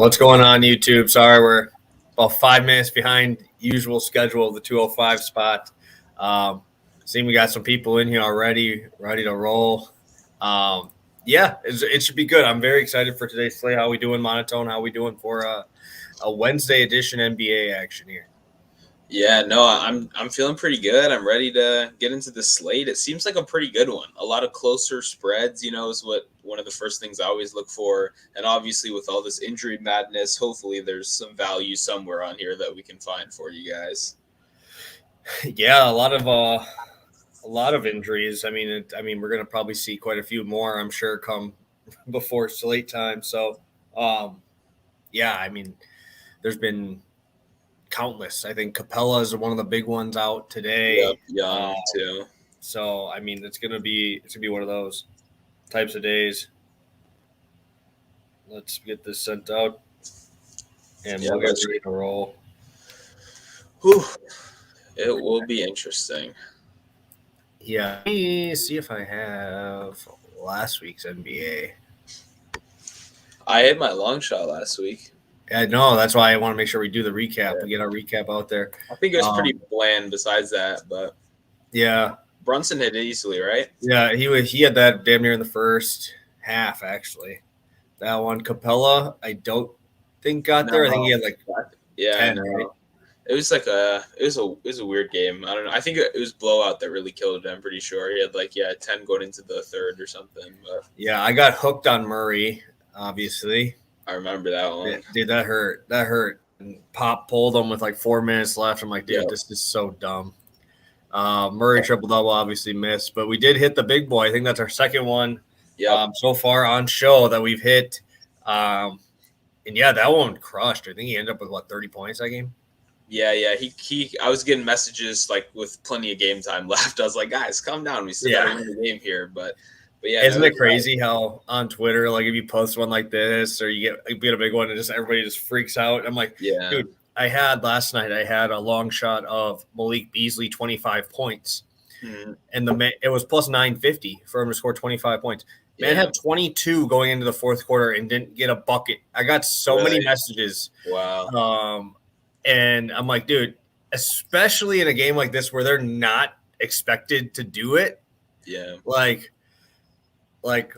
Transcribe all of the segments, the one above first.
What's going on, YouTube? Sorry, we're about 5 minutes behind usual schedule of the 205 spot. Seeing we got some people in here already, ready to roll. It should be good. I'm very excited for today's slate. How we doing, Monotone? How we doing for a Wednesday edition NBA action here? Yeah, no, I'm feeling pretty good. I'm ready to get into the slate. It seems like a pretty good one. A lot of closer spreads, is what one of the first things I always look for. And obviously with all this injury madness, hopefully there's some value somewhere on here that we can find for you guys. Yeah, a lot of injuries. I mean, we're gonna probably see quite a few more, I'm sure, come before slate time. So, there's been countless. I think Capella is one of the big ones out today. Yep, young too. So it's gonna be one of those types of days. Let's get this sent out, and we'll get ready to roll. Whew. It will be interesting. Yeah, let me see if I have last week's NBA. I hit my long shot last week. I know, that's why I want to make sure we do the recap. Yeah. We get our recap out there. I think it was pretty bland besides that, but yeah. Brunson hit it easily, right? Yeah, he had that damn near in the first half, actually. That one. Capella, I don't think got there. I think he had 10, right? It was it was a weird game. I don't know. I think it was blowout that really killed him. I'm pretty sure he had 10 going into the third or something. But yeah, I got hooked on Murray, obviously. I remember that one. Dude, that hurt. And Pop pulled him with 4 minutes left. I'm like, dude, This is so dumb. Murray triple-double obviously missed, but we did hit the big boy. I think that's our second one so far on show that we've hit. That one crushed. I think he ended up with, 30 points that game? Yeah. I was getting messages, with plenty of game time left. I was like, guys, calm down. We still got to win the game here. But yeah. Isn't it crazy how on Twitter, if you post one like this or you get a big one and just everybody just freaks out? I'm like, dude, last night I had a long shot of Malik Beasley 25 points. Mm-hmm. And it was plus 950 for him to score 25 points. Man had 22 going into the fourth quarter and didn't get a bucket. I got so many messages. Wow. And I'm like, dude, especially in a game like this where they're not expected to do it. Yeah.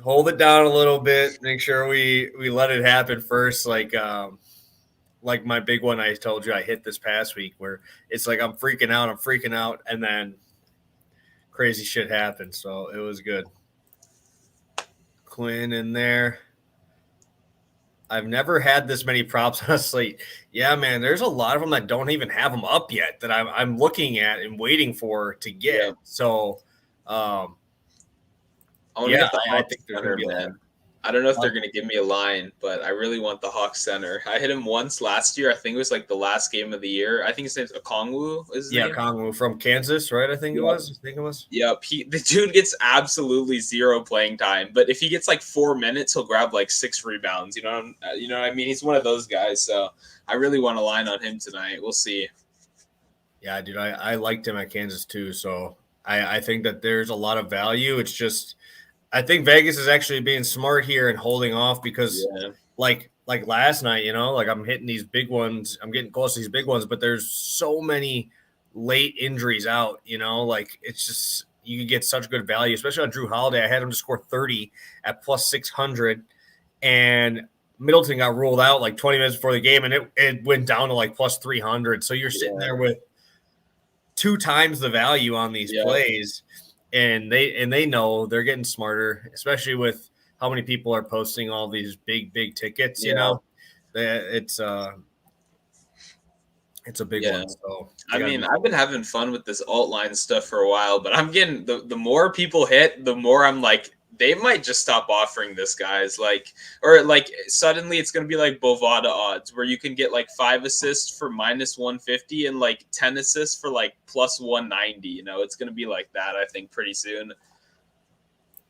Hold it down a little bit. Make sure we let it happen first. Like my big one I told you I hit this past week where it's I'm freaking out. And then crazy shit happened. So it was good. Quinn in there. I've never had this many props on a slate. Yeah, man, there's a lot of them that don't even have them up yet that I'm looking at and waiting for to get. Yeah. So, I think they're going to be that. I don't know if they're going to give me a line, but I really want the Hawks center. I hit him once last year. I think it was the last game of the year. I think his name's Okongwu. Okongwu from Kansas, right? I think it was. Yep. The dude gets absolutely zero playing time, but if he gets 4 minutes, he'll grab 6 rebounds. You know what I mean? He's one of those guys. So I really want a line on him tonight. We'll see. Yeah, dude, I liked him at Kansas too. So I think that there's a lot of value. It's just, I think Vegas is actually being smart here and holding off because like last night, I'm hitting these big ones. I'm getting close to these big ones, but there's so many late injuries out, it's just, you can get such good value, especially on Drew Holiday. I had him to score 30 at plus 600 and Middleton got ruled out 20 minutes before the game and it went down to plus 300. So you're sitting there with 2 times the value on these plays. And they know they're getting smarter, especially with how many people are posting all these big tickets. It's a big one. So I've been having fun with this alt line stuff for a while, but I'm getting the more people hit, the more I'm they might just stop offering this, guys. Suddenly it's going to be Bovada odds where you can get 5 assists for minus 150 and 10 assists for plus 190. It's going to be like that, I think, pretty soon.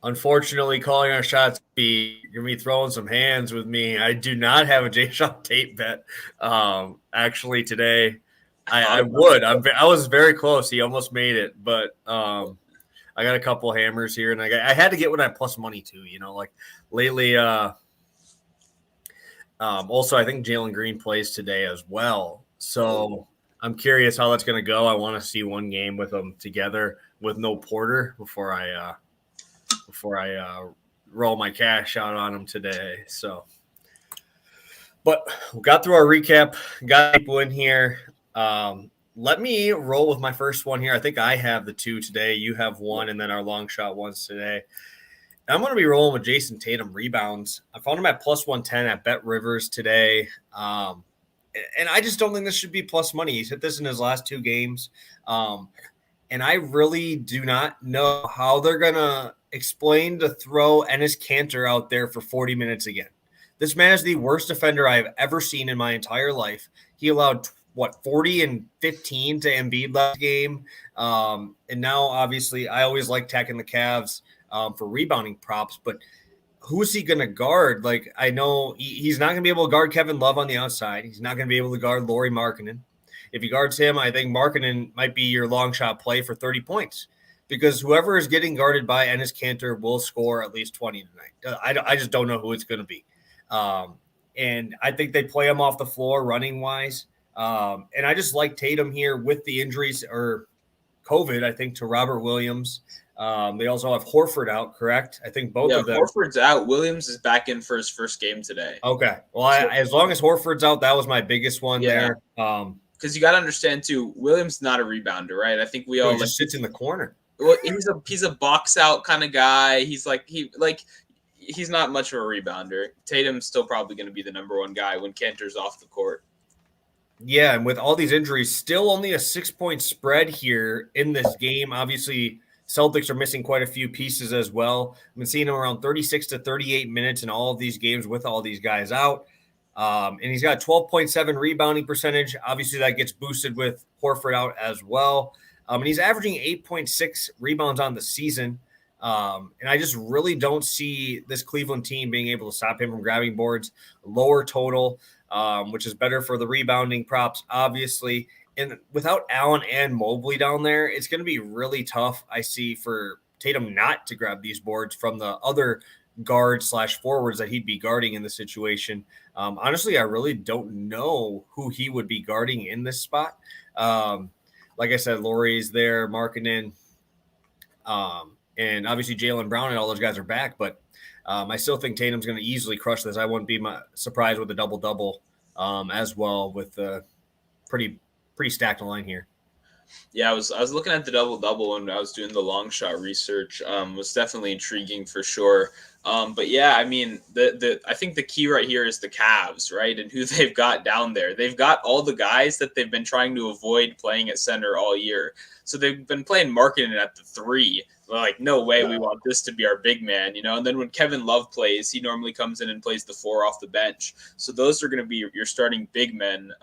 Unfortunately, calling our shots, you're going to be throwing some hands with me. I do not have a Jay-Sean Tate bet actually today. I would. I was very close. He almost made it, but I got a couple hammers here, and I had to get one at plus money too. Lately, Also, I think Jalen Green plays today as well. So I'm curious how that's going to go. I want to see one game with them together with no Porter before I roll my cash out on them today. So, but we got through our recap, got people in here. Let me roll with my first one here. I think I have the two today. You have one, and then our long shot ones today. I'm going to be rolling with Jason Tatum rebounds. I found him at plus 110 at Bet Rivers today. And I just don't think this should be plus money. He's hit this in his last two games. And I really do not know how they're going to explain to throw Enes Kanter out there for 40 minutes again. This man is the worst defender I have ever seen in my entire life. He allowed 40 and 15 to Embiid last game. And now, obviously, I always like tacking the Cavs for rebounding props, but who is he going to guard? Like, I know he's not going to be able to guard Kevin Love on the outside. He's not going to be able to guard Lauri Markkanen. If he guards him, I think Markkanen might be your long shot play for 30 points because whoever is getting guarded by Enes Kanter will score at least 20 tonight. I just don't know who it's going to be. And I think they play him off the floor running wise. And I just like Tatum here with the injuries or COVID, I think, to Robert Williams. They also have Horford out, correct? I think both of them. Horford's out. Williams is back in for his first game today. Okay. Well, as long as Horford's out, that was my biggest one there. Because you got to understand, too, Williams not a rebounder, right? I think we all just sits in the corner. Well, he's a box out kind of guy. He's not much of a rebounder. Tatum's still probably going to be the number one guy when Kanter's off the court. Yeah, and with all these injuries, still only a 6-point spread here in this game. Obviously, Celtics are missing quite a few pieces as well. I've been seeing him around 36 to 38 minutes in all of these games with all these guys out. And he's got a 12.7 rebounding percentage. Obviously, that gets boosted with Horford out as well. And he's averaging 8.6 rebounds on the season. And I just really don't see this Cleveland team being able to stop him from grabbing boards. Lower total, which is better for the rebounding props, obviously. And without Allen and Mobley down there, it's going to be really tough, I see, for Tatum not to grab these boards from the other guard/forwards that he'd be guarding in the situation. Honestly, I really don't know who he would be guarding in this spot. Like I said, Lauri's there, Markkanen, and obviously Jaylen Brown and all those guys are back. But I still think Tatum's going to easily crush this. I wouldn't be surprised with a double-double as well with the pretty stacked line here. Yeah, I was looking at the double-double when I was doing the long shot research. Was definitely intriguing for sure. But yeah, I mean, I think the key right here is the Cavs, right? And who they've got down there. They've got all the guys that they've been trying to avoid playing at center all year. So they've been playing Markkanen at the 3. They're like, no way, we want this to be our big man, you know? And then when Kevin Love plays, he normally comes in and plays the 4 off the bench. So those are going to be your starting big men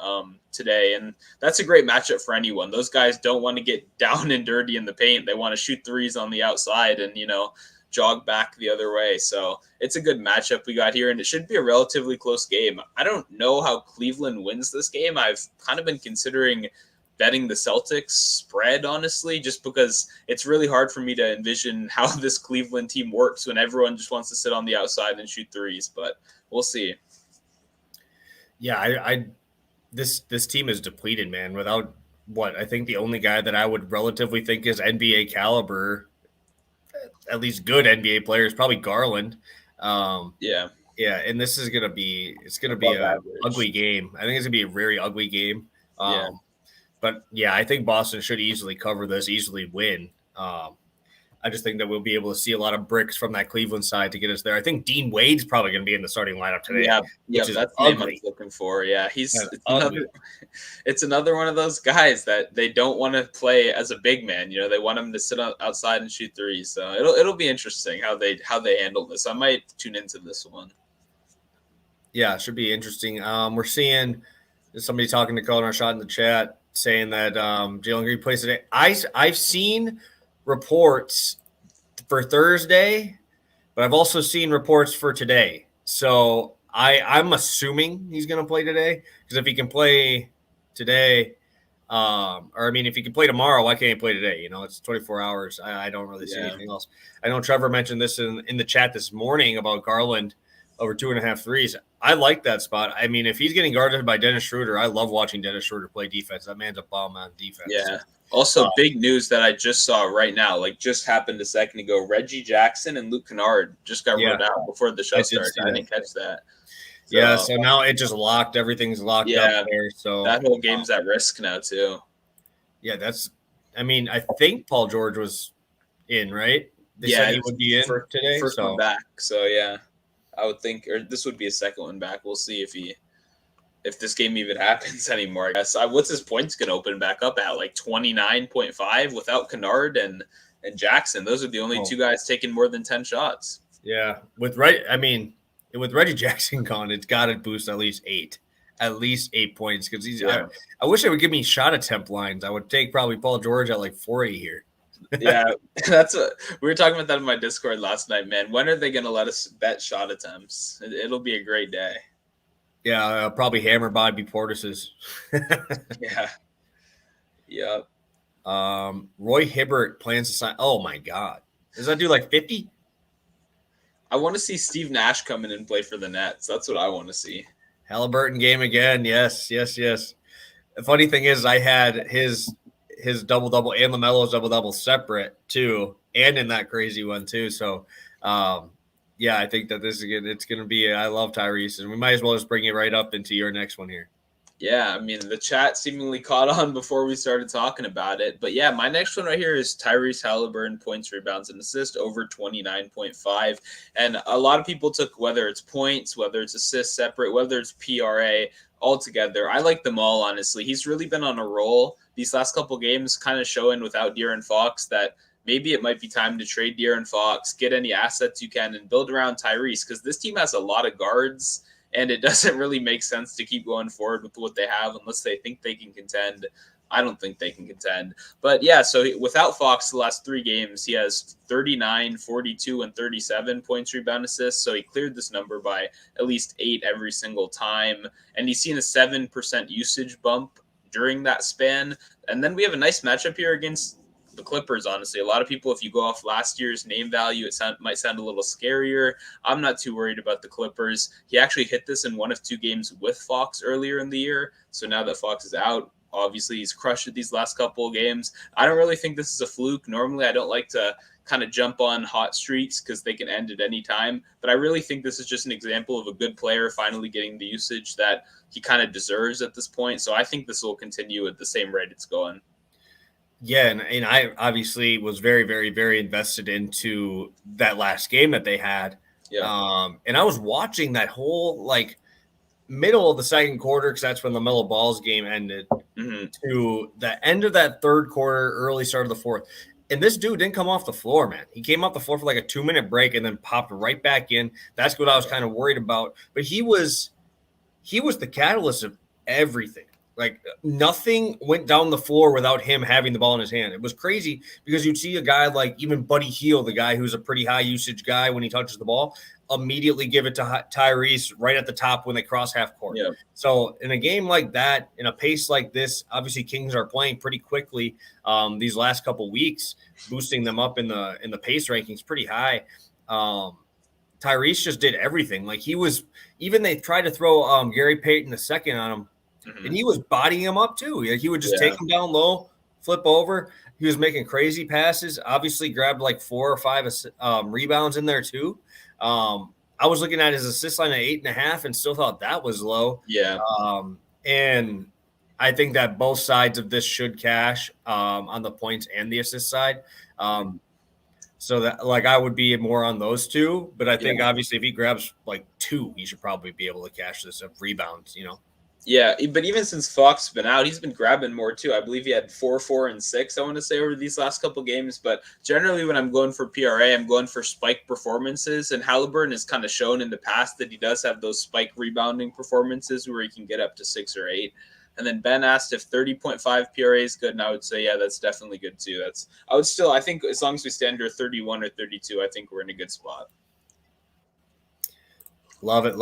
today. And that's a great matchup for anyone. Those guys don't want to get down and dirty in the paint. They want to shoot threes on the outside and, you know, jog back the other way. So it's a good matchup we got here, and it should be a relatively close game. I don't know how Cleveland wins this game. I've kind of been considering betting the Celtics spread, honestly, just because it's really hard for me to envision how this Cleveland team works when everyone just wants to sit on the outside and shoot threes, but we'll see. Yeah, this team is depleted, man. Without I think the only guy that I would relatively think is NBA caliber, at least good NBA player, is probably Garland. Yeah, and this is gonna be an ugly game. I think it's gonna be a very ugly game. But yeah, I think Boston should easily cover this, easily win. I just think that we'll be able to see a lot of bricks from that Cleveland side to get us there. I think Dean Wade's probably going to be in the starting lineup today. Yeah, that's the name I was looking for. Yeah, it's another one of those guys that they don't want to play as a big man. You know, they want him to sit outside and shoot threes. So it'll be interesting how they handle this. I might tune into this one. Yeah, it should be interesting. We're seeing somebody talking to Colin Rashad in the chat saying that Jalen Green plays today. I've seen reports for Thursday, but I've also seen reports for today. So I'm assuming he's going to play today, because if he can play today, if he can play tomorrow, why can't he play today? You know, it's 24 hours. I don't really see anything else. I know Trevor mentioned this in the chat this morning about Garland over 2.5 threes. I like that spot. I mean, if he's getting guarded by Dennis Schroeder, I love watching Dennis Schroeder play defense. That man's a bomb on defense. Yeah. Also, big news that I just saw right now, like just happened a second ago. Reggie Jackson and Luke Kennard just got ruled out before the show started. I didn't catch that. So now it just locked. Everything's locked up there. So that whole game's at risk now too. Yeah, I think Paul George was in, right? They said he would be in today. First one back. So yeah, I would think, or this would be a second one back. We'll see if this game even happens anymore. I guess. What's his points going to open back up at? Like 29.5 without Kennard and Jackson. Those are the only two guys taking more than 10 shots. Yeah, with Reggie Jackson gone, it's got to boost at least 8 points because he's. Yeah. I wish they would give me shot attempt lines. I would take probably Paul George at like 40 here. Yeah, that's what we were talking about that in my Discord last night, man. When are they going to let us bet shot attempts? It'll be a great day. Yeah, probably hammer Bobby Portis's. Yeah. Yep. Roy Hibbert plans to sign. Oh my God, does that do like 50? I want to see Steve Nash come in and play for the Nets. That's what I want to see. Haliburton game again. Yes. The funny thing is, I had his double-double and LaMelo's double-double separate too, and in that crazy one too. So, I think that it's going to be I love Tyrese, and we might as well just bring it right up into your next one here. Yeah, I mean, the chat seemingly caught on before we started talking about it. But yeah, my next one right here is Tyrese Haliburton, points, rebounds, and assists over 29.5. And a lot of people took whether it's points, whether it's assists separate, whether it's PRA all together. I like them all, honestly. He's really been on a roll these last couple games, kind of showing without De'Aaron Fox that maybe it might be time to trade De'Aaron Fox, get any assets you can, and build around Tyrese, because this team has a lot of guards. And it doesn't really make sense to keep going forward with what they have unless they think they can contend. I don't think they can contend. But yeah, so without Fox, the last 3 games, he has 39, 42, and 37 points, rebound, assists. So he cleared this number by at least 8 every single time. And he's seen a 7% usage bump during that span. And then we have a nice matchup here against the Clippers, honestly. A lot of people, if you go off last year's name value, it might sound a little scarier. I'm not too worried about the Clippers. He actually hit this in one of 2 games with Fox earlier in the year. So now that Fox is out, obviously he's crushed it these last couple of games. I don't really think this is a fluke. Normally, I don't like to kind of jump on hot streaks because they can end at any time. But I really think this is just an example of a good player finally getting the usage that he kind of deserves at this point. So I think this will continue at the same rate it's going. Yeah, and I obviously was very, very, very invested into that last game that they had. Yeah. And I was watching that whole middle of the second quarter because that's when the LaMelo Ball's game ended to the end of that third quarter, early start of the fourth. And this dude didn't come off the floor, man. He came off the floor for like a 2-minute break and then popped right back in. That's what I was kind of worried about. But he was the catalyst of everything. Like nothing went down the floor without him having the ball in his hand. It was crazy because you'd see a guy like even Buddy Hield, the guy who's a pretty high usage guy when he touches the ball, immediately give it to Tyrese right at the top when they cross half court. Yeah. So in a game like that, in a pace like this, obviously Kings are playing pretty quickly these last couple weeks, boosting them up in the pace rankings pretty high. Tyrese just did everything. Like they tried to throw Gary Payton II on him. And he was bodying him up too. He would just take him down low, flip over. He was making crazy passes. Obviously, grabbed like 4 or 5 rebounds in there too. I was looking at his assist line at 8.5 and still thought that was low. Yeah. And I think that both sides of this should cash on the points and the assist side. So that I would be more on those two. But I think obviously if he grabs like 2, he should probably be able to cash this of rebounds. Yeah, but even since Fox has been out, he's been grabbing more too. I believe he had 4, 4, and 6, I want to say, over these last couple games. But generally when I'm going for PRA, I'm going for spike performances. And Haliburton has kind of shown in the past that he does have those spike rebounding performances where he can get up to 6 or 8. And then Ben asked if 30.5 PRA is good, and I would say, yeah, that's definitely good too. I think as long as we stay under 31 or 32, I think we're in a good spot. Love it.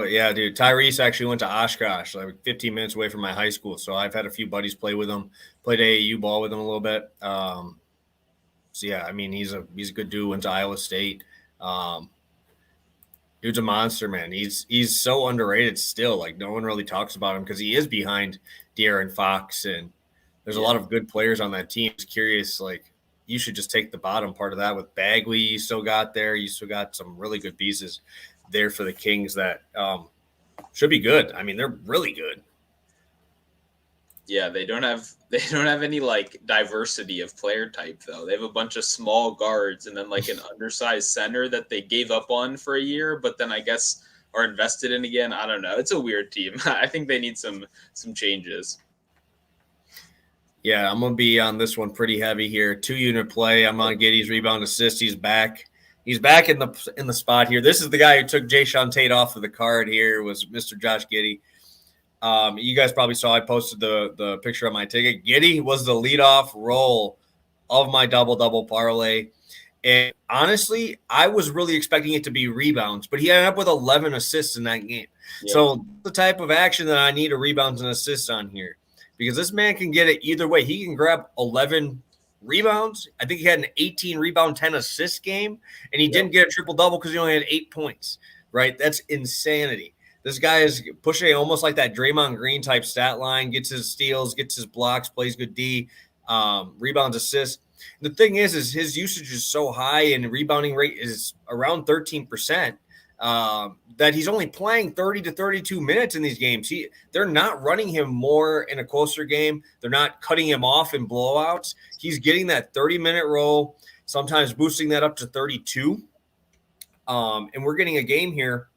Yeah, dude. Tyrese actually went to Oshkosh, like 15 minutes away from my high school. So I've had a few buddies play with him, played AAU ball with him a little bit. So yeah, I mean, he's a good dude. Went to Iowa State. Dude's a monster, man. He's so underrated still. Like no one really talks about him because he is behind De'Aaron Fox, and there's a lot of good players on that team. Just curious, like you should just take the bottom part of that with Bagley. You still got there. You still got some really good pieces there for the Kings that should be good. I mean, they're really good. Yeah, they don't have any like diversity of player type though. They have a bunch of small guards and then like an undersized center that they gave up on for a year, but then I guess are invested in again. I don't know. It's a weird team. I think they need some changes. Yeah, I'm gonna be on this one pretty heavy here. 2-unit play. I'm on Giddey's rebound assist. He's back. He's back in the spot here. This is the guy who took Jayshawn Tate off of the card here. Was Mr. Josh Giddey. You guys probably saw I posted the picture of my ticket. Giddey was the leadoff role of my double parlay. And honestly, I was really expecting it to be rebounds, but he ended up with 11 assists in that game. Yeah. So the type of action that I need a rebounds and assists on here, because this man can get it either way. He can grab 11 rebounds. I think he had an 18 rebound, 10 assist game, and he didn't get a triple double because he only had 8 points, right? That's insanity. This guy is pushing almost like that Draymond Green type stat line, gets his steals, gets his blocks, plays good D, rebounds, assists. The thing is his usage is so high and rebounding rate is around 13%, that he's only playing 30 to 32 minutes in these games. They're not running him more in a closer game. They're not cutting him off in blowouts. He's getting that 30-minute role, sometimes boosting that up to 32. And we're getting a game here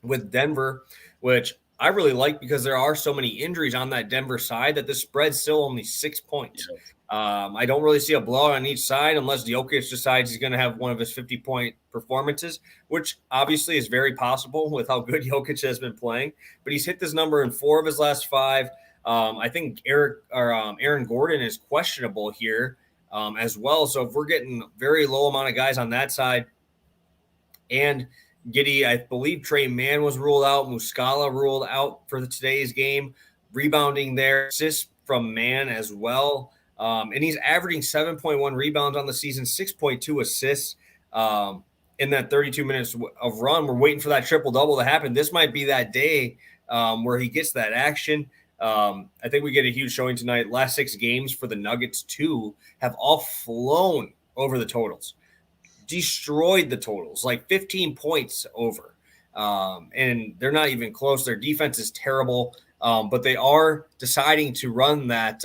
with Denver, which I really like because there are so many injuries on that Denver side that the spread's still only 6 points. I don't really see a blowout on each side unless Jokic decides he's going to have one of his 50-point performances, which obviously is very possible with how good Jokic has been playing. But he's hit this number in 4 of his last 5. I think Aaron Gordon is questionable here as well. So if we're getting very low amount of guys on that side, and Giddey, I believe Trey Mann was ruled out. Muscala ruled out for today's game. Rebounding there, assists from Mann as well. And he's averaging 7.1 rebounds on the season, 6.2 assists in that 32 minutes of run. We're waiting for that triple-double to happen. This might be that day where he gets that action. I think we get a huge showing tonight. Last 6 games for the Nuggets, too, have all flown over the totals. Destroyed the totals, like 15 points over. And they're not even close. Their defense is terrible, but they are deciding to run that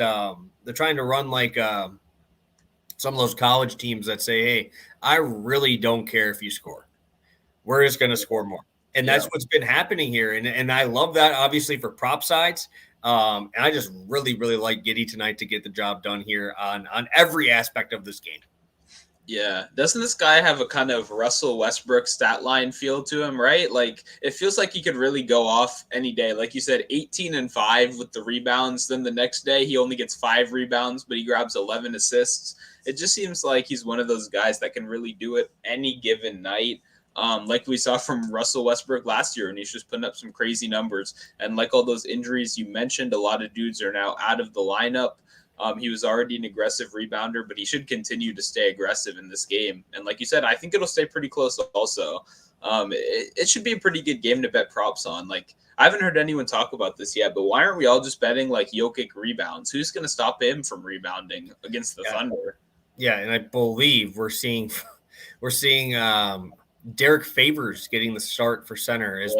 they're trying to run like some of those college teams that say, hey, I really don't care if you score. We're just going to score more. And that's what's been happening here. And I love that, obviously, for prop sides. And I just really, really like Giddey tonight to get the job done here on every aspect of this game. Yeah. Doesn't this guy have a kind of Russell Westbrook stat line feel to him, right? Like, it feels like he could really go off any day. Like you said, 18-5 with the rebounds. Then the next day he only gets 5 rebounds, but he grabs 11 assists. It just seems like he's one of those guys that can really do it any given night. Like we saw from Russell Westbrook last year, and he's just putting up some crazy numbers. And like all those injuries you mentioned, a lot of dudes are now out of the lineup. He was already an aggressive rebounder, but he should continue to stay aggressive in this game. And like you said, I think it'll stay pretty close also. It should be a pretty good game to bet props on. Like, I haven't heard anyone talk about this yet, but why aren't we all just betting like Jokic rebounds? Who's going to stop him from rebounding against the Thunder? Yeah, and I believe we're seeing Derek Favors getting the start for center is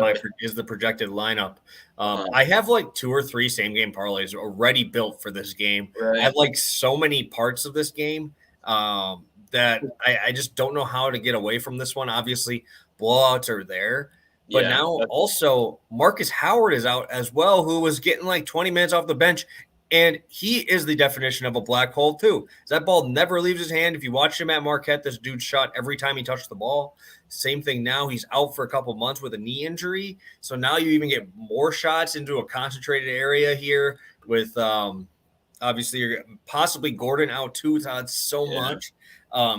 the projected lineup. I have like 2 or 3 same game parlays already built for this game. Right. I have like so many parts of this game that I just don't know how to get away from this one. Obviously, blowouts are there. But now also Marcus Howard is out as well, who was getting like 20 minutes off the bench. And he is the definition of a black hole, too. That ball never leaves his hand. If you watch him at Marquette, this dude shot every time he touched the ball. Same thing now. He's out for a couple months with a knee injury. So now you even get more shots into a concentrated area here with obviously possibly Gordon out, too. It's so much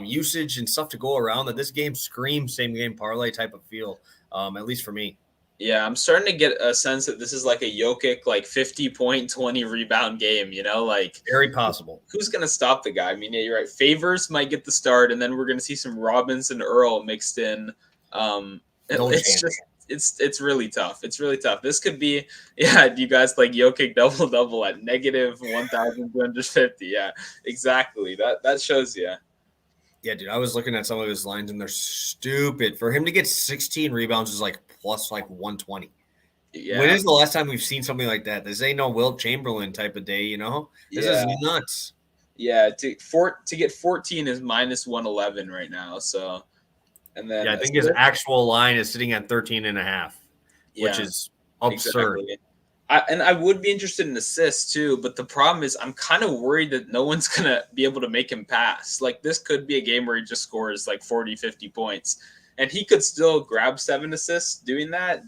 usage and stuff to go around that this game screams same-game parlay type of feel, at least for me. Yeah, I'm starting to get a sense that this is like a Jokic, like 50-point, 20 rebound game, you know, like very possible. Who's going to stop the guy? I mean, yeah, you're right. Favors might get the start, and then we're going to see some Robinson Earl mixed in. It's really tough. It's really tough. This could be, do you guys like Jokic double at negative 1,250? Yeah, exactly. That shows you. Yeah, dude, I was looking at some of his lines and they're stupid. For him to get 16 rebounds is like plus like 120. Yeah. When is the last time we've seen something like that? This ain't no Wilt Chamberlain type of day, you know? This is nuts. Yeah, to get 14 is minus 111 right now. So, and then I think his actual line is sitting at 13 and a half, which is absurd. Exactly. I would be interested in assists too, but the problem is I'm kind of worried that no one's going to be able to make him pass. Like this could be a game where he just scores like 40, 50 points and he could still grab 7 assists doing that,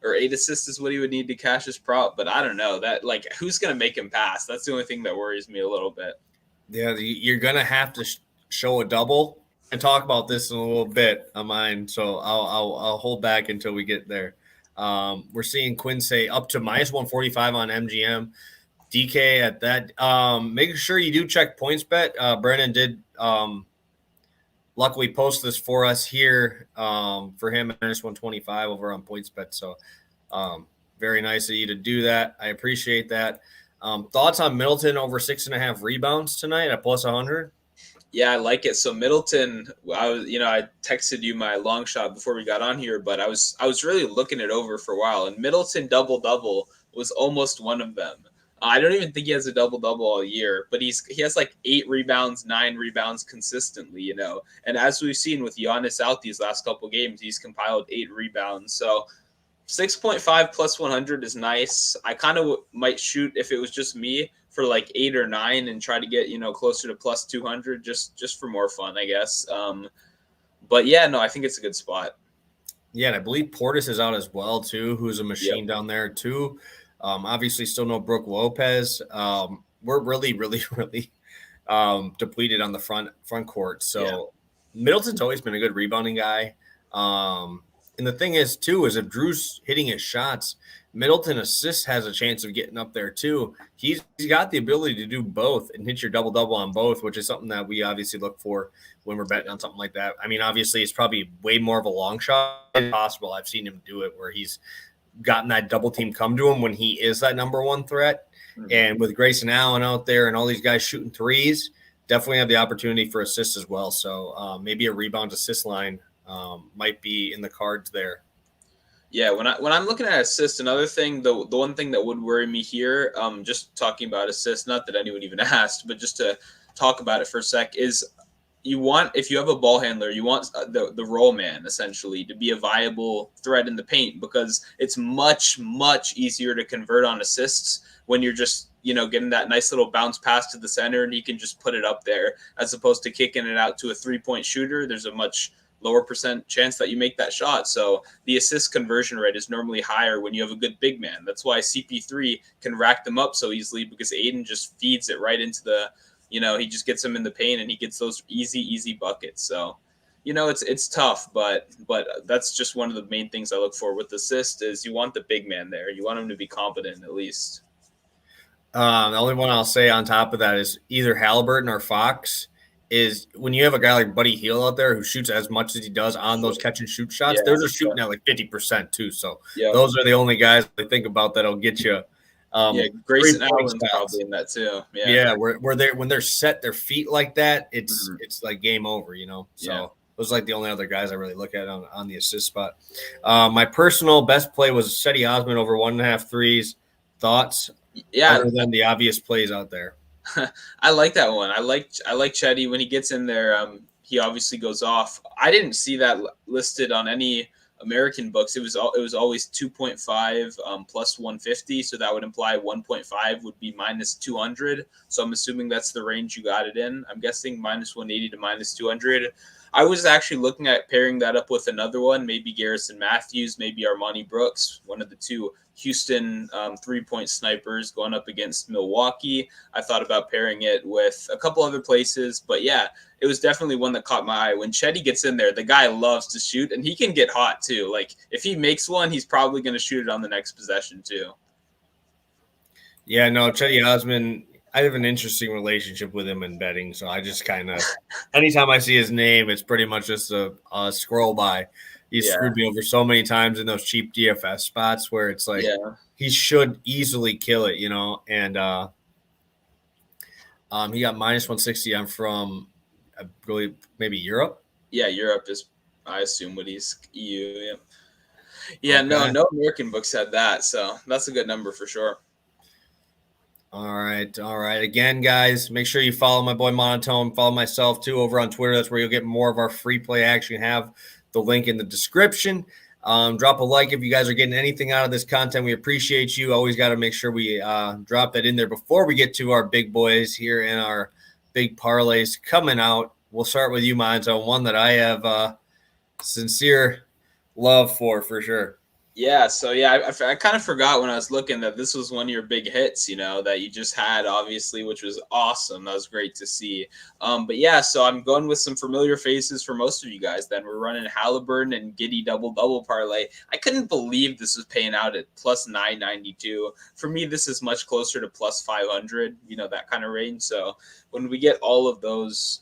or 8 assists is what he would need to cash his prop. But I don't know that, like, who's going to make him pass? That's the only thing that worries me a little bit. Yeah. You're going to have to show a double and talk about this in a little bit of mine. So I'll hold back until we get there. We're seeing Quincy up to minus 145 on MGM. DK at that. Make sure you do check PointsBet. Brennan did luckily post this for us here for him at minus 125 over on PointsBet. So very nice of you to do that. I appreciate that. Thoughts on Middleton over 6.5 rebounds tonight at plus 100? Yeah, I like it. So Middleton, I texted you my long shot before we got on here, but I was really looking it over for a while, and Middleton double was almost one of them. I don't even think he has a double all year, but he has like 8 rebounds, 9 rebounds consistently, you know. And as we've seen with Giannis out these last couple games, he's compiled 8 rebounds. So 6.5 plus 100 is nice. I kind of might shoot if it was just me for like 8 or 9 and try to get, closer to plus 200 just for more fun, I guess. But yeah, no, I think it's a good spot. Yeah, and I believe Portis is out as well too, who's a machine down there too. Obviously still no Brook Lopez. We're really, really, really depleted on the front court. So Middleton's always been a good rebounding guy. And the thing is too, is if Drew's hitting his shots, Middleton assists has a chance of getting up there too. He's got the ability to do both and hit your double on both, which is something that we obviously look for when we're betting on something like that. I mean, obviously it's probably way more of a long shot than possible. I've seen him do it where he's gotten that double team come to him when he is that number one threat. Mm-hmm. And with Grayson Allen out there and all these guys shooting threes, definitely have the opportunity for assists as well. So maybe a rebound assist line might be in the cards there. Yeah, when I'm looking at assists, another thing, the one thing that would worry me here, just talking about assists, not that anyone even asked, but just to talk about it for a sec, is if you have a ball handler, you want the roll man essentially to be a viable threat in the paint, because it's much, much easier to convert on assists when you're just, getting that nice little bounce pass to the center and you can just put it up there, as opposed to kicking it out to a 3-point shooter. There's a much lower percent chance that you make that shot. So the assist conversion rate is normally higher when you have a good big man. That's why CP3 can rack them up so easily, because Aiden just feeds it right into the, he just gets them in the paint and he gets those easy buckets. So, it's tough, but that's just one of the main things I look for with assist is you want the big man there. You want him to be competent at least. The only one I'll say on top of that is either Haliburton or Fox. Is when you have a guy like Buddy Hield out there who shoots as much as he does on those catch and shoot shots, those are shooting at like 50% too. So those are the only guys I think about that'll get you. Grayson Allen's probably in that too. When they're set their feet like that, it's like game over, So those are like the only other guys I really look at on the assist spot. My personal best play was Cedi Osman over 1.5 threes. Thoughts? Yeah, other than the obvious plays out there. I like that one. I like Cedi when he gets in there. He obviously goes off. I didn't see that listed on any American books. It was always 2.5 plus 150, so that would imply 1.5 would be minus 200. So I'm assuming that's the range you got it in. I'm guessing minus 180 to minus 200. I was actually looking at pairing that up with another one, maybe Garrison Matthews, maybe Armani Brooks, one of the two Houston 3-point snipers going up against Milwaukee. I thought about pairing it with a couple other places, but yeah, it was definitely one that caught my eye. When Cedi gets in there, the guy loves to shoot, and he can get hot too. Like if he makes one, he's probably going to shoot it on the next possession too. Yeah, no, Cedi Osman, I have an interesting relationship with him in betting, so I just kind of anytime I see his name, it's pretty much just a scroll by. he screwed me over so many times in those cheap DFS spots where it's like he should easily kill it, and he got minus 160. I'm from, I believe, maybe Europe. Yeah, Europe is, I assume, what he's EU. Yeah, okay. No American books had that, so that's a good number for sure. All right. Again, guys, make sure you follow my boy Monotone. Follow myself too over on Twitter. That's where you'll get more of our free play action. Have the link in the description. Drop a like if you guys are getting anything out of this content. We appreciate you. Always got to make sure we drop that in there before we get to our big boys here and our big parlays coming out. We'll start with you, Monotone, one that I have sincere love for sure. Yeah, so I kind of forgot when I was looking that this was one of your big hits, that you just had, obviously, which was awesome. That was great to see. But yeah, so I'm going with some familiar faces for most of you guys. Then we're running Haliburton and Giddey double parlay. I couldn't believe this was paying out at plus 992. For me, this is much closer to plus 500, that kind of range. So when we get all of those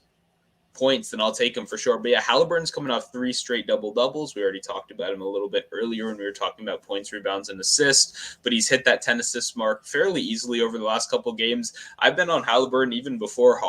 points, then I'll take him for sure. But yeah, Haliburton's coming off 3 straight double-doubles. We already talked about him a little bit earlier when we were talking about points, rebounds, and assists, but he's hit that 10 assist mark fairly easily over the last couple of games. I've been on Haliburton even before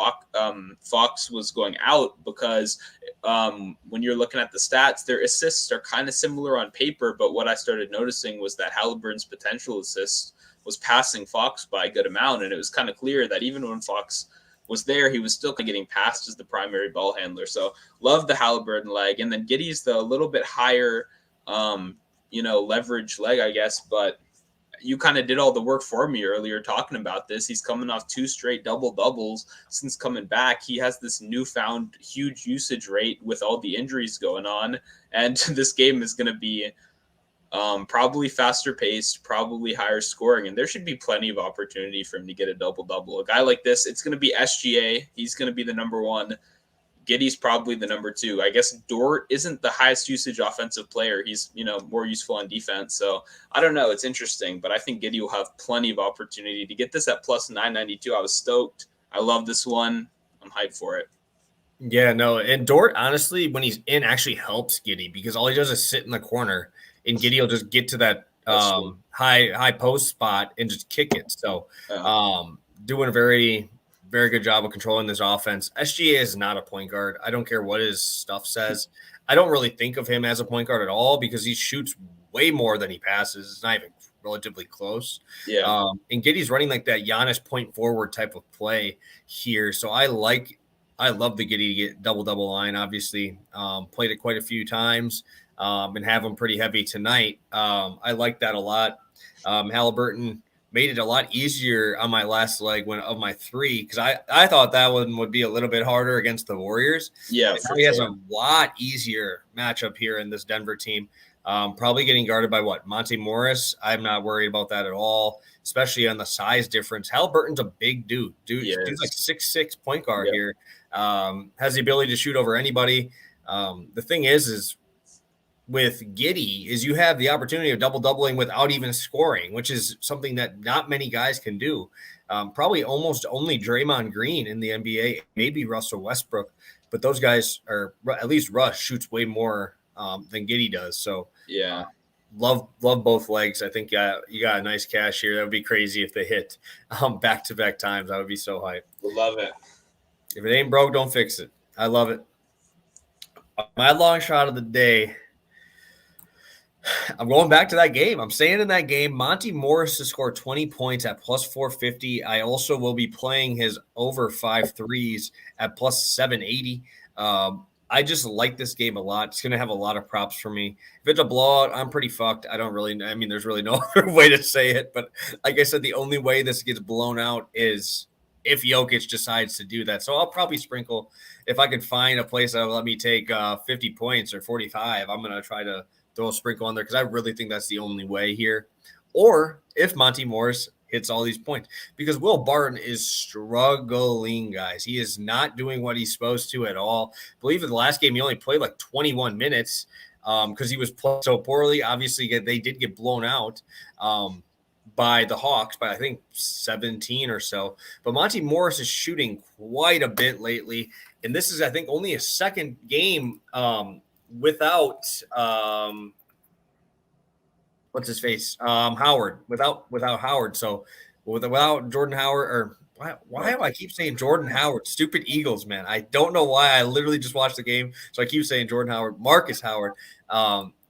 Fox was going out because when you're looking at the stats, their assists are kind of similar on paper, but what I started noticing was that Haliburton's potential assists was passing Fox by a good amount, and it was kind of clear that even when Fox was there, he was still getting passed as the primary ball handler. So love the Haliburton leg. And then Giddey's the little bit higher, leverage leg, I guess. But you kind of did all the work for me earlier talking about this. He's coming off 2 straight double-doubles since coming back. He has this newfound huge usage rate with all the injuries going on. And this game is going to be probably faster paced, probably higher scoring, and there should be plenty of opportunity for him to get a double-double. A guy like this, it's going to be SGA. He's going to be the number 1. Giddey's probably the number 2. I guess Dort isn't the highest usage offensive player. He's, more useful on defense. So I don't know. It's interesting, but I think Giddey will have plenty of opportunity to get this at plus 992. I was stoked. I love this one. I'm hyped for it. Yeah, no, and Dort, honestly, when he's in, actually helps Giddey because all he does is sit in the corner. And Giddey will just get to that high post spot and just kick it. So doing a very, very good job of controlling this offense. SGA is not a point guard. I don't care what his stuff says. I don't really think of him as a point guard at all because he shoots way more than he passes. It's not even relatively close. Yeah. And Giddey's running like that Giannis point forward type of play here. So I love the Giddey to get double line, obviously. Played it quite a few times. And have them pretty heavy tonight. I like that a lot. Haliburton made it a lot easier on my last leg of my 3 because I thought that one would be a little bit harder against the Warriors. Yeah, he has a lot easier matchup here in this Denver team. Probably getting guarded by Monty Morris. I'm not worried about that at all, especially on the size difference. Haliburton's a big dude. Dude's like 6'6" point guard here. Has the ability to shoot over anybody. The thing is with Giddey is you have the opportunity of double-doubling without even scoring, which is something that not many guys can do. Probably almost only Draymond Green in the NBA, maybe Russell Westbrook, but those guys are, at least Russ shoots way more than Giddey does. So love both legs. I think you got a nice cash here. That would be crazy if they hit back-to-back times. I would be so hyped. We'll love it. If it ain't broke, don't fix it. I love it. My long shot of the day, I'm going back to that game. I'm staying in that game. Monty Morris to score 20 points at plus 450. I also will be playing his over 5 threes at plus 780. I just like this game a lot. It's going to have a lot of props for me. If it's a blowout, I'm pretty fucked. There's really no other way to say it. But like I said, the only way this gets blown out is if Jokic decides to do that. So I'll probably sprinkle. If I can find a place that will let me take 50 points or 45, I'm going to try to throw a sprinkle on there because I really think that's the only way here. Or if Monty Morris hits all these points, because Will Barton is struggling, guys. He is not doing what he's supposed to at all. I believe in the last game he only played like 21 minutes because he was playing so poorly. Obviously, they did get blown out by the Hawks by I think 17 or so. But Monty Morris is shooting quite a bit lately, and this is I think only a second game without what's his face? Howard. Without Howard. So without Jordan Howard, or why do I keep saying Jordan Howard? Stupid Eagles, man. I don't know why. I literally just watched the game, so I keep saying Jordan Howard, Marcus Howard.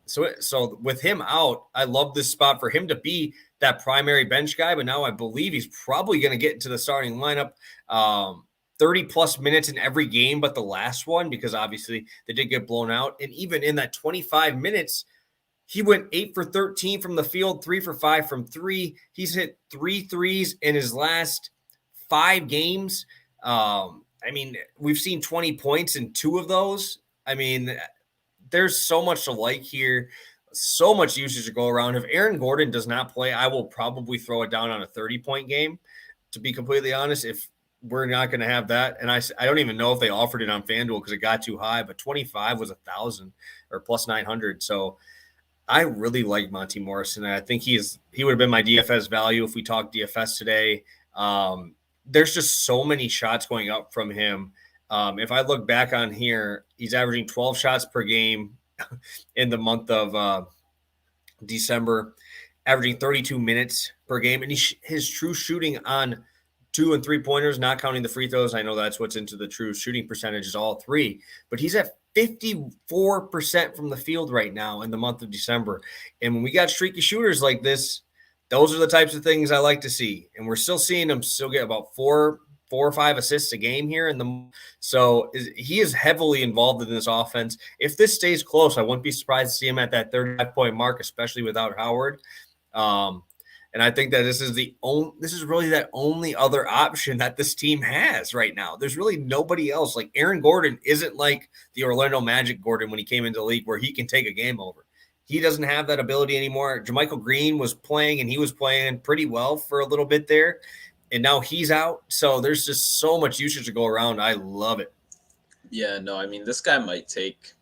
So with him out, I love this spot for him to be that primary bench guy, but now I believe he's probably going to get into the starting lineup. 30 plus minutes in every game but the last one, because obviously they did get blown out. And even in that 25 minutes, he went 8 for 13 from the field, 3 for 5 from 3. He's hit 3 threes in his last 5 games. I mean, we've seen 20 points in 2 of those. I mean, there's so much to like here, so much usage to go around. If Aaron Gordon does not play, I will probably throw it down on a 30-point game, to be completely honest, if we're not going to have that. And I don't even know if they offered it on FanDuel because it got too high, but 25 was 1,000 or plus 900. So I really like Monty Morris, and I think he would have been my DFS value if we talked DFS today. There's just so many shots going up from him. If I look back on here, he's averaging 12 shots per game in the month of December, averaging 32 minutes per game. And his true shooting on 2 and 3 pointers, not counting the free throws. I know that's what's into the true shooting percentage is all 3, but he's at 54% from the field right now in the month of December. And when we got streaky shooters like this, those are the types of things I like to see. And we're still seeing him still get about 4 or 5 assists a game here. So he is heavily involved in this offense. If this stays close, I wouldn't be surprised to see him at that 35-point mark, especially without Howard. And I think that this is really that only other option that this team has right now. There's really nobody else. Like Aaron Gordon isn't like the Orlando Magic Gordon when he came into the league where he can take a game over. He doesn't have that ability anymore. JaMychal Green was playing, and he was playing pretty well for a little bit there, and now he's out. So there's just so much usage to go around. I love it. Yeah, no, I mean, this guy might take –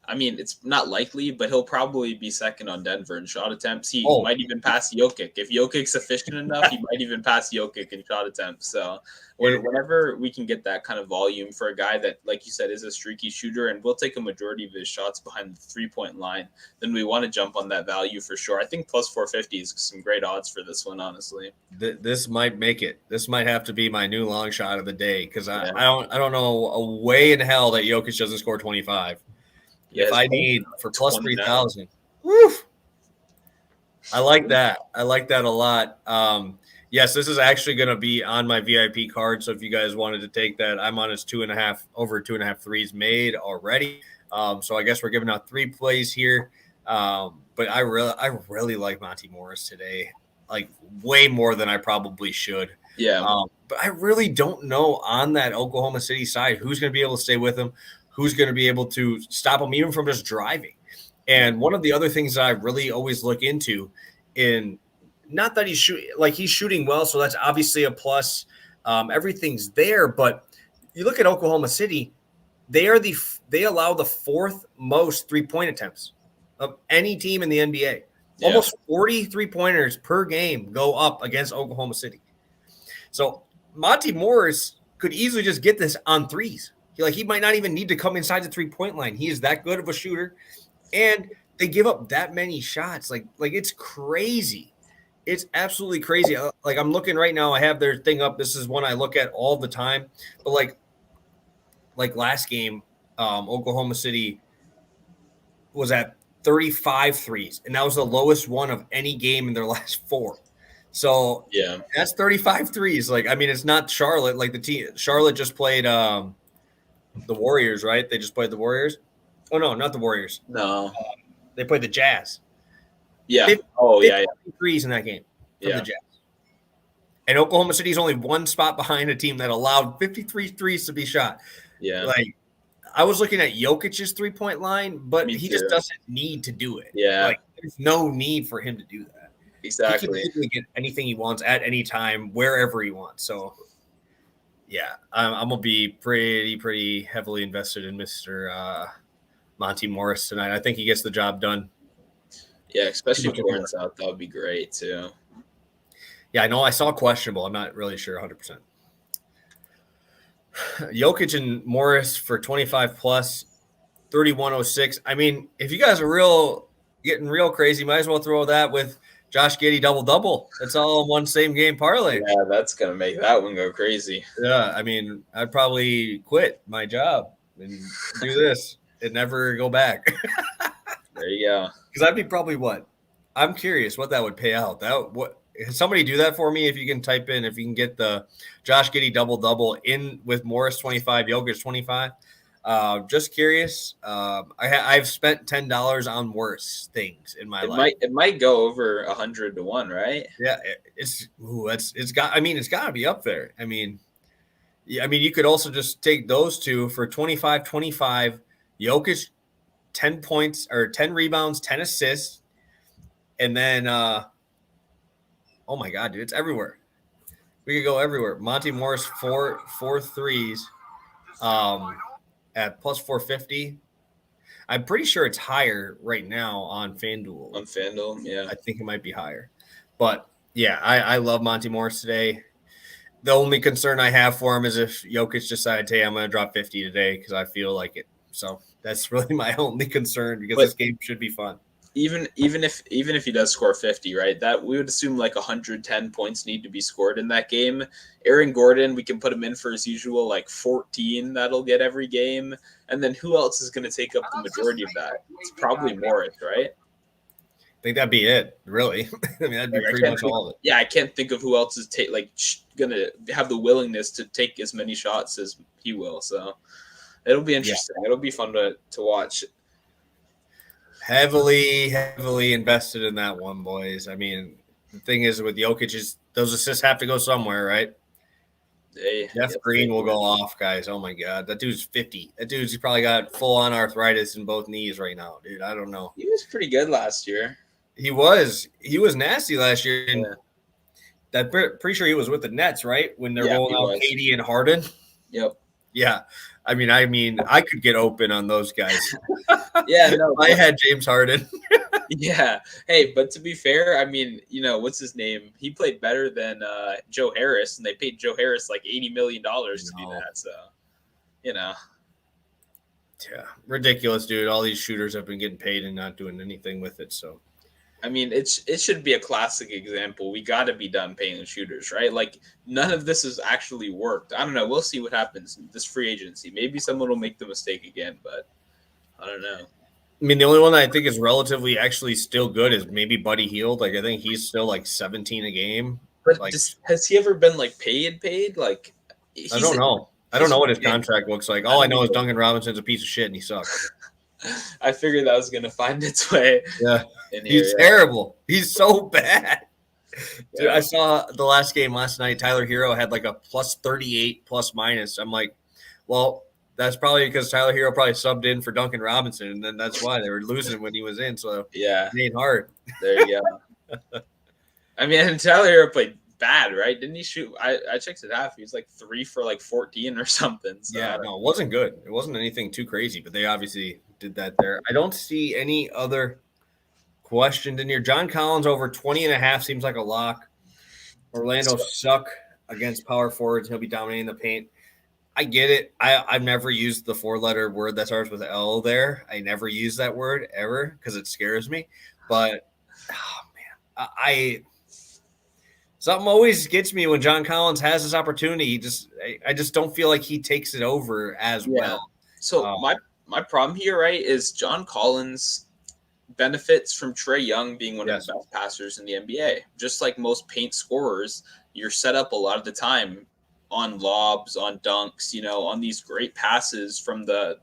I mean, it's not likely, but he'll probably be second on Denver in shot attempts. He might even pass Jokic. If Jokic's efficient enough, he might even pass Jokic in shot attempts. So whenever we can get that kind of volume for a guy that, like you said, is a streaky shooter and will take a majority of his shots behind the three-point line, then we want to jump on that value for sure. I think plus 450 is some great odds for this one, honestly. This might make it. This might have to be my new long shot of the day, because I don't know a way in hell that Jokic doesn't score 25. If I need for plus 3,000, I like that. I like that a lot. Yes, this is actually going to be on my VIP card. So if you guys wanted to take that, I'm on his 2.5 threes made already. So I guess we're giving out 3 plays here. But I really like Monty Morris today, like way more than I probably should. Yeah. But I really don't know on that Oklahoma City side who's going to be able to stay with him, who's going to be able to stop him even from just driving. And one of the other things that I really always look into, in not that he's shooting well, so that's obviously a plus. Everything's there, but you look at Oklahoma City, they allow the 4th most 3-point attempts of any team in the NBA. Yeah. Almost 40 3-pointers per game go up against Oklahoma City. So Monty Morris could easily just get this on threes. He might not even need to come inside the 3-point line. He is that good of a shooter, and they give up that many shots. Like it's crazy. It's absolutely crazy. Like I'm looking right now. I have their thing up. This is one I look at all the time. But like last game, Oklahoma City was at 35 threes, and that was the lowest one of any game in their last 4. So yeah, that's 35 threes. Like, I mean, it's not Charlotte. Like Charlotte just played the Warriors, right? They just played the Warriors. Oh no, not the Warriors. No, they played the Jazz. Yeah. Threes in that game from the Jazz. And Oklahoma City's only 1 spot behind a team that allowed 53 threes to be shot. Yeah. Like I was looking at Jokic's 3-point line, but he just doesn't need to do it. Yeah. Like there's no need for him to do that. Exactly. He can easily get anything he wants at any time, wherever he wants. So yeah, I'm gonna be pretty heavily invested in Mr. Monty Morris tonight. I think he gets the job done. Yeah, especially if Gordon's out, that would be great too. Yeah, I know. I saw questionable. I'm not really sure 100%. Jokic and Morris for 25 plus, 3106. I mean, if you guys are getting real crazy, might as well throw that with Josh Giddey double. That's all in one same game parlay. Yeah, that's gonna make that one go crazy. Yeah, I mean, I'd probably quit my job and do this and never go back. There you go. Because that'd be probably what? I'm curious what that would pay out. Somebody do that for me if you can type in, if you can get the Josh Giddey double in with Morris 25, Jokic 25. Just curious. I've spent $10 on worse things in my life. It might go over 100 to 1, right? Yeah, it's got to be up there. I mean, you could also just take those two for 25, Jokic 10 points or 10 rebounds, 10 assists, and then oh my god, dude, it's everywhere. We could go everywhere. Monty Morris four threes. At plus 450. I'm pretty sure it's higher right now on FanDuel. On FanDuel, yeah. I think it might be higher. But, yeah, I love Monty Morris today. The only concern I have for him is if Jokic decides, hey, I'm going to drop 50 today because I feel like it. So that's really my only concern because this game should be fun. Even if he does score 50, right, that we would assume like 110 points need to be scored in that game. Aaron Gordon, we can put him in for his usual like 14 that'll get every game. And then who else is going to take up the majority of that? It's probably Morris, right? I think that'd be it, really. I mean, that'd be pretty much all of it. Yeah, I can't think of who else is going to have the willingness to take as many shots as he will. So it'll be interesting. Yeah. It'll be fun to watch. Heavily invested in that one, boys. I mean, the thing is with Jokic is those assists have to go somewhere, right? Jeff Green will go off, guys. Oh my god, that dude's 50. That dude's probably got full-on arthritis in both knees right now, dude. I don't know. He was pretty good last year. He was nasty last year, and that pretty sure he was with the Nets, right? When they're rolling out KD and Harden. Yep. Yeah. I mean, I could get open on those guys. Yeah, no. I had James Harden. Yeah. Hey, but to be fair, I mean, what's his name? He played better than Joe Harris, and they paid Joe Harris like $80 million to do that. So, Yeah, ridiculous, dude. All these shooters have been getting paid and not doing anything with it. So, I mean, it should be a classic example. We got to be done paying the shooters, right? Like, none of this has actually worked. I don't know. We'll see what happens this free agency. Maybe someone will make the mistake again, but I don't know. I mean, the only one that I think is relatively actually still good is maybe Buddy Hield. Like, I think he's still like 17 a game. But like, has he ever been like paid? Like, I don't know. I don't know what his contract looks like. All I know is Duncan Robinson's a piece of shit and he sucks. I figured that was going to find its way. Yeah. He's terrible. He's so bad. Dude, I saw the last game last night. Tyler Hero had like a plus 38 plus minus. I'm like, well, that's probably because Tyler Hero probably subbed in for Duncan Robinson, and then that's why they were losing when he was in. So yeah, it ain't hard. There you go. I mean, Tyler Hero played bad, right? Didn't he shoot? I checked it half. He was like 3 for like 14 or something. So. Yeah, no, it wasn't good. It wasn't anything too crazy, but they obviously did that there. I don't see any other questions in here. John Collins over 20.5 seems like a lock. Orlando suck against power forwards. He'll be dominating the paint. I get it. I've never used the 4-letter word that starts with L there. I never use that word ever because it scares me. But, oh, man, something always gets me when John Collins has this opportunity. I just don't feel like he takes it over as well. So my problem here, right, is John Collins benefits from Trae Young being one of the best passers in the NBA. Just like most paint scorers, you're set up a lot of the time on lobs, on dunks, on these great passes from the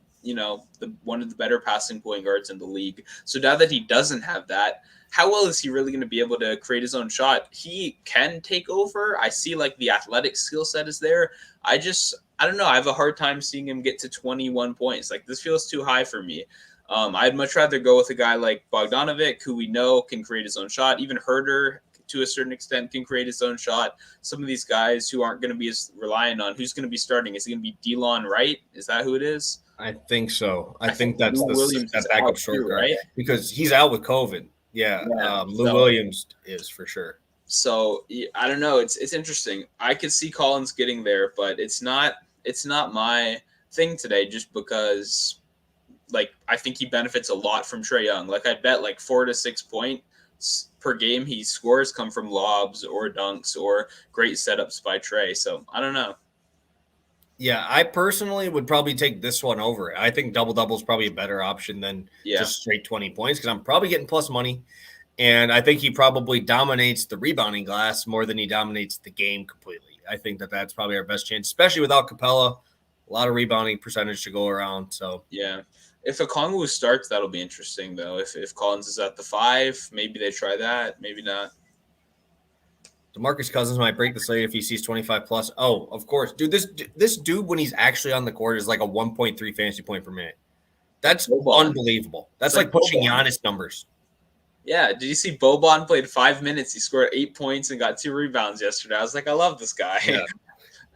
one of the better passing point guards in the league. So now that he doesn't have that, how well is he really going to be able to create his own shot? He can take over. I see like the athletic skill set is there. I don't know. I have a hard time seeing him get to 21 points. Like, this feels too high for me. I'd much rather go with a guy like Bogdanovic, who we know can create his own shot. Even Herter, to a certain extent, can create his own shot. Some of these guys who aren't going to be as reliant on who's going to be starting. Is it going to be DeLon Wright? Is that who it is? I think so. I think that's that backup short guard, right? Because he's out with COVID. Yeah. Lou Williams is for sure. So I don't know. It's interesting. I could see Collins getting there, but it's not my thing today, just because I think he benefits a lot from Trae Young. Like I bet like 4 to 6 points per game he scores come from lobs or dunks or great setups by Trae. So I don't know. Yeah, I personally would probably take this one over. I think double-double is probably a better option than just straight 20 points because I'm probably getting plus money. And I think he probably dominates the rebounding glass more than he dominates the game completely. I think that's probably our best chance, especially without Capella. A lot of rebounding percentage to go around. So yeah, if Okongwu starts, that'll be interesting though. If Collins is at the 5, maybe they try that. Maybe not. DeMarcus Cousins might break the slate if he sees 25 plus. Oh, of course, dude. This dude when he's actually on the court is like a 1.3 fantasy point per minute. That's unbelievable. That's like pushing Giannis numbers. Yeah, did you see Boban played 5 minutes? He scored 8 points and got 2 rebounds yesterday. I was like, I love this guy. Yeah.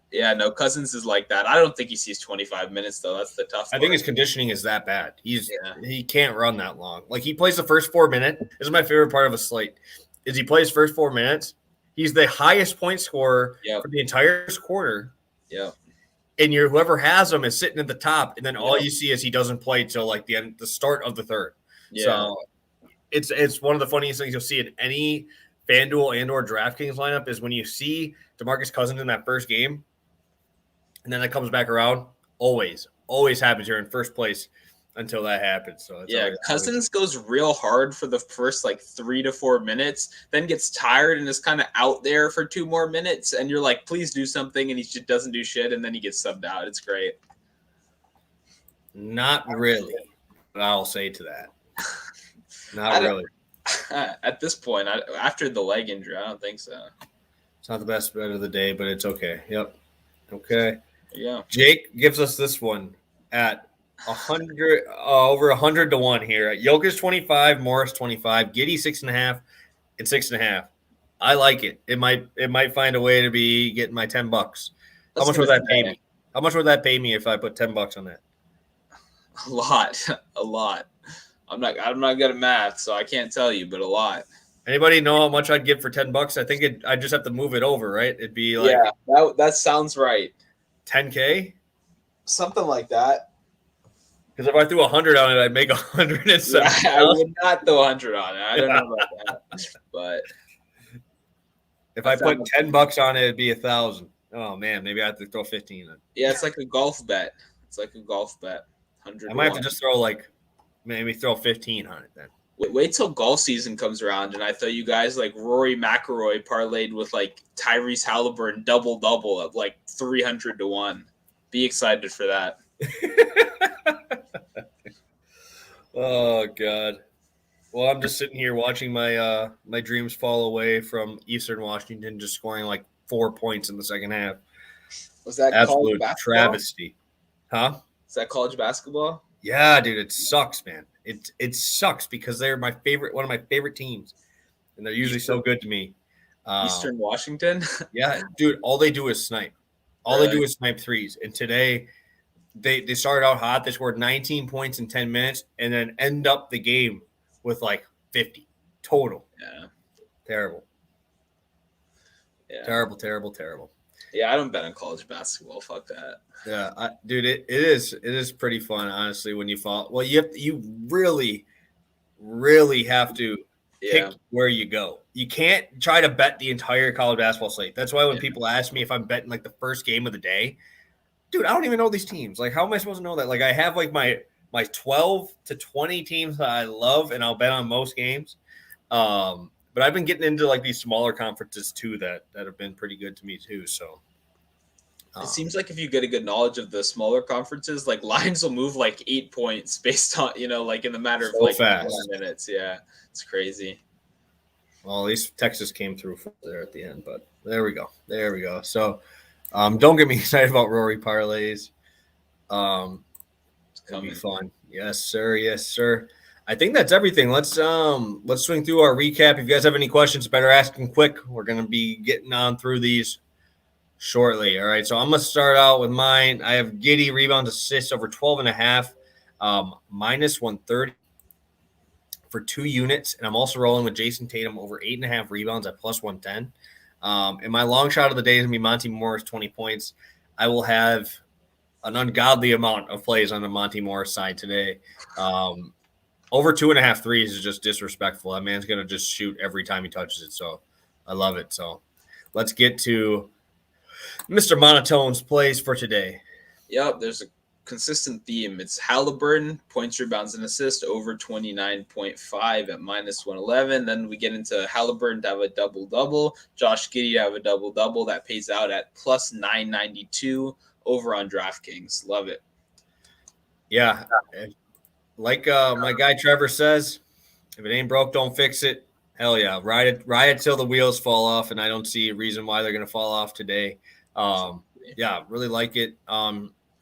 Yeah, no, Cousins is like that. I don't think he sees 25 minutes though. That's the tough part. I think his conditioning is that bad. He can't run that long. Like he plays the first 4 minutes. This is my favorite part of a slate. Is he plays first 4 minutes. He's the highest point scorer for the entire quarter. Yeah. And whoever has him is sitting at the top, and then all you see is he doesn't play till like the start of the third. Yeah. So it's one of the funniest things you'll see in any FanDuel and or DraftKings lineup is when you see DeMarcus Cousins in that first game, and then it comes back around. Always happens here in first place until that happens. So Cousins goes real hard for the first like 3 to 4 minutes, then gets tired and is kind of out there for 2 more minutes, and you're like, please do something, and he just doesn't do shit, and then he gets subbed out. It's great. Not really, but I'll say to that. Not really. At this point, after the leg injury, I don't think so. It's not the best bet of the day, but it's okay. Yep. Okay. Yeah. Jake gives us this one at 100, over 100 to 1 here. Jokic 25, Morris 25, Giddey 6.5, and 6.5. I like it. It might find a way to be getting my $10. How much would that pay me? How much would that pay me if I put $10 on that? A lot. I'm not good at math, so I can't tell you, but a lot. Anybody know how much I'd give for $10? I think I just have to move it over, right? It'd be like that sounds right. 10K, something like that. Because if I threw 100 on it, I'd make 107. I would not throw 100 on it. I don't know about that, but if I put $10 on it, it'd be 1,000. Oh man, maybe I have to throw 15 on. Yeah, it's like a golf bet. 100. I might have to just throw 15 on it then. Wait till golf season comes around, and I thought you guys like Rory McIlroy parlayed with like Tyrese Haliburton double at like 300 to 1. Be excited for that. Oh God. Well, I'm just sitting here watching my my dreams fall away from Eastern Washington just scoring like 4 points in the second half. Was that absolute travesty? Huh? Is that college basketball? Yeah, dude, it sucks, man. It sucks because they're one of my favorite teams, and they're usually so good to me. Eastern Washington? Yeah, dude, all they do is snipe. They do is snipe threes. And today, they started out hot. They scored 19 points in 10 minutes and then end up the game with like 50 total. Yeah. Terrible. Yeah. Terrible. Yeah, I don't bet on college basketball. Fuck that. Yeah, dude, it is pretty fun, honestly, when you fall. Well, you really have to pick where you go. You can't try to bet the entire college basketball slate. That's why when people ask me if I'm betting like the first game of the day, dude, I don't even know these teams. Like, how am I supposed to know that? Like, I have like my 12 to 20 teams that I love, and I'll bet on most games. But I've been getting into like these smaller conferences too that have been pretty good to me too. So it seems like if you get a good knowledge of the smaller conferences, like lines will move like 8 points based on, like in the matter of like fast. 4 minutes. Yeah, it's crazy. Well, at least Texas came through there at the end, but there we go. So don't get me excited about Rory parlays. It's gonna be fun. Yes, sir. I think that's everything. Let's swing through our recap. If you guys have any questions, better ask them quick. We're gonna be getting on through these shortly. All right. So I'm gonna start out with mine. I have Giddey rebounds assists over 12.5, minus 130 for 2 units, and I'm also rolling with Jason Tatum over 8.5 rebounds at plus 110. And my long shot of the day is gonna be Monty Morris 20 points. I will have an ungodly amount of plays on the Monty Morris side today. Over 2.5 threes is just disrespectful. That man's going to just shoot every time he touches it. So I love it. So let's get to Mr. Monotone's plays for today. Yep, there's a consistent theme. It's Haliburton, points, rebounds, and assists over 29.5 at -111. Then we get into Haliburton to have a double-double. Josh Giddey to have a double-double. That pays out at +992 over on DraftKings. Love it. Yeah. Like my guy Trevor says, if it ain't broke, don't fix it. Hell yeah. Ride it till the wheels fall off, and I don't see a reason why they're going to fall off today. Yeah, really like it.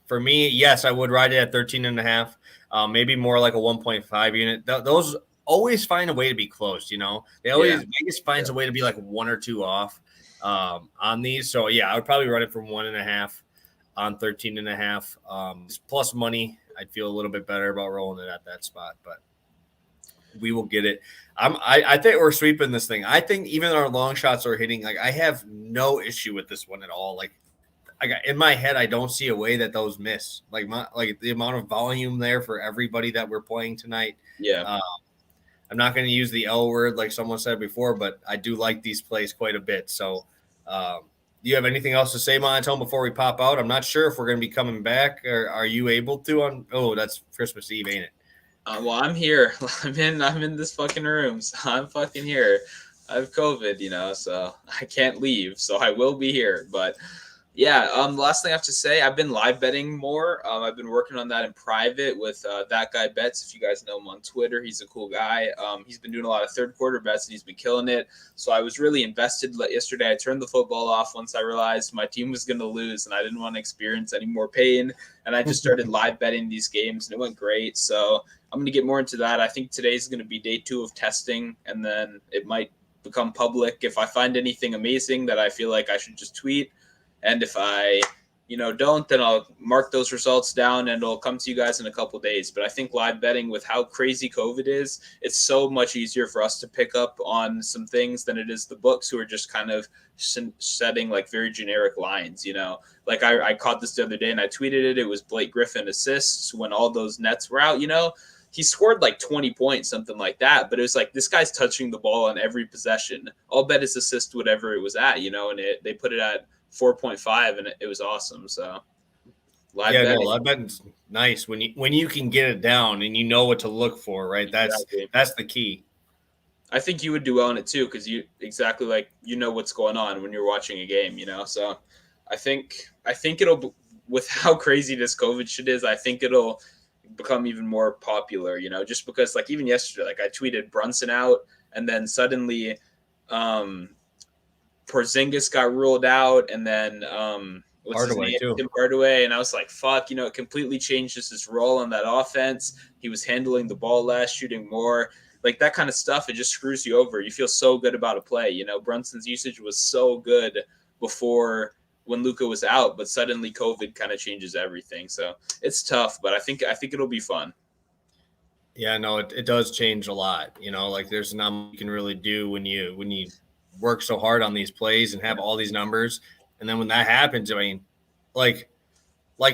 For me, yes, I would ride it at 13.5. Maybe more like a 1.5 unit. Those always find a way to be close, you know. Vegas finds a way to be like 1 or 2 off on these. So yeah, I would probably run it from 1.5 on 13.5. Plus money, I'd feel a little bit better about rolling it at that spot, but we will get it. I think we're sweeping this thing. I think even our long shots are hitting. Like I have no issue with this one at all. Like in my head, I don't see a way that those miss. Like the amount of volume there for everybody that we're playing tonight. Yeah. I'm not going to use the L word like someone said before, but I do like these plays quite a bit. So, do you have anything else to say, Monotone, before we pop out? I'm not sure if we're going to be coming back, or are you able to? That's Christmas Eve, ain't it? Well, I'm here. I'm in this fucking room. So I'm fucking here. I have COVID, so I can't leave. So I will be here. But yeah, the last thing I have to say, I've been live betting more. I've been working on that in private with That Guy Bets. If you guys know him on Twitter, he's a cool guy. He's been doing a lot of third quarter bets and he's been killing it. So I was really invested yesterday. I turned the football off once I realized my team was going to lose and I didn't want to experience any more pain. And I just started live betting these games and it went great. So I'm going to get more into that. I think today's going to be day 2 of testing and then it might become public. If I find anything amazing that I feel like I should just tweet. And if I, don't, then I'll mark those results down and it'll come to you guys in a couple days. But I think live betting with how crazy COVID is, it's so much easier for us to pick up on some things than it is the books who are just kind of setting like very generic lines, Like I caught this the other day and I tweeted it. It was Blake Griffin assists when all those nets were out, He scored like 20 points, something like that. But it was like, this guy's touching the ball on every possession. I'll bet his assist, whatever it was at, and they put it at 4.5 and it was awesome. So live betting's nice when you can get it down and you know what to look for, right? That's the key. I think you would do well in it too, because what's going on when you're watching a game, So I think it'll, with how crazy this COVID shit is, I think it'll become even more popular, just because like even yesterday, like I tweeted Brunson out and then suddenly Porzingis got ruled out, and then Tim Hardaway, and I was like, "Fuck!" It completely changed his role on that offense. He was handling the ball less, shooting more, like that kind of stuff. It just screws you over. You feel so good about a play. Brunson's usage was so good before when Luka was out, but suddenly COVID kind of changes everything. So it's tough, but I think it'll be fun. Yeah, no, it does change a lot. Like there's not much you can really do when you work so hard on these plays and have all these numbers. And then when that happens, I mean, like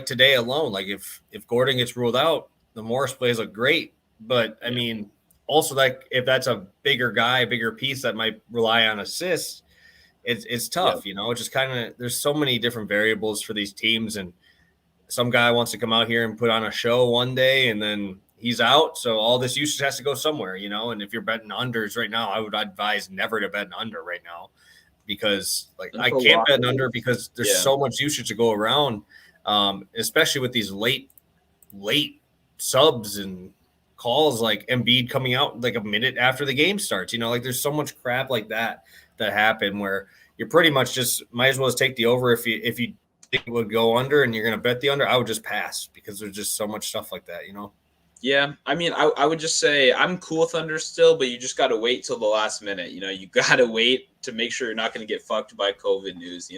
today alone, like if Gordon gets ruled out, the Morris plays look great. But I mean, also like if that's a bigger guy, a bigger piece that might rely on assists, it's tough, It's just kind of, there's so many different variables for these teams. And some guy wants to come out here and put on a show one day and then he's out. So all this usage has to go somewhere, and if you're betting unders right now, I would advise never to bet an under right now because like I can't bet an under because there's so much usage to go around, especially with these late subs and calls like Embiid coming out like a minute after the game starts, like there's so much crap like that happen where you're pretty much just might as well just take the over if you think it would go under and you're going to bet the under. I would just pass because there's just so much stuff like that, Yeah, I mean, I would just say I'm cool with under still, but you just got to wait till the last minute. You got to wait to make sure you're not going to get fucked by COVID news,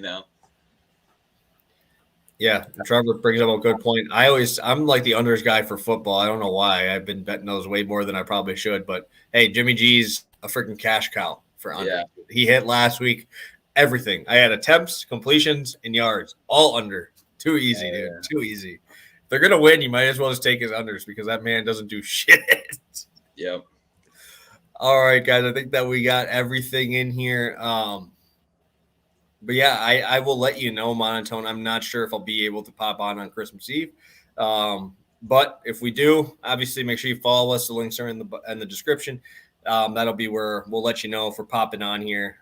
Yeah, Trevor brings up a good point. I'm like the unders guy for football. I don't know why. I've been betting those way more than I probably should. But, hey, Jimmy G's a freaking cash cow for under. Yeah. He hit last week everything. I had attempts, completions, and yards, all under Too easy, dude. Too easy. If they're gonna win, you might as well just take his unders because that man doesn't do shit. Yep. All right, guys. I think that we got everything in here. But yeah, I will let you know, Monotone. I'm not sure if I'll be able to pop on Christmas Eve. But if we do, obviously make sure you follow us. The links are in the description. That'll be where we'll let you know if we're popping on here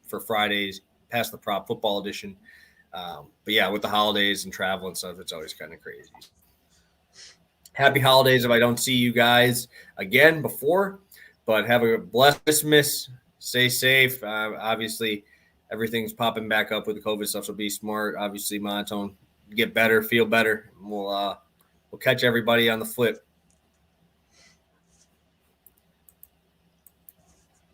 for Fridays, past the prop football edition. But yeah, with the holidays and travel and stuff, it's always kind of crazy. Happy holidays if I don't see you guys again before, but have a blessed Christmas. Stay safe. Obviously, everything's popping back up with the COVID stuff, so be smart. Obviously, Monotone, get better, feel better. We'll catch everybody on the flip.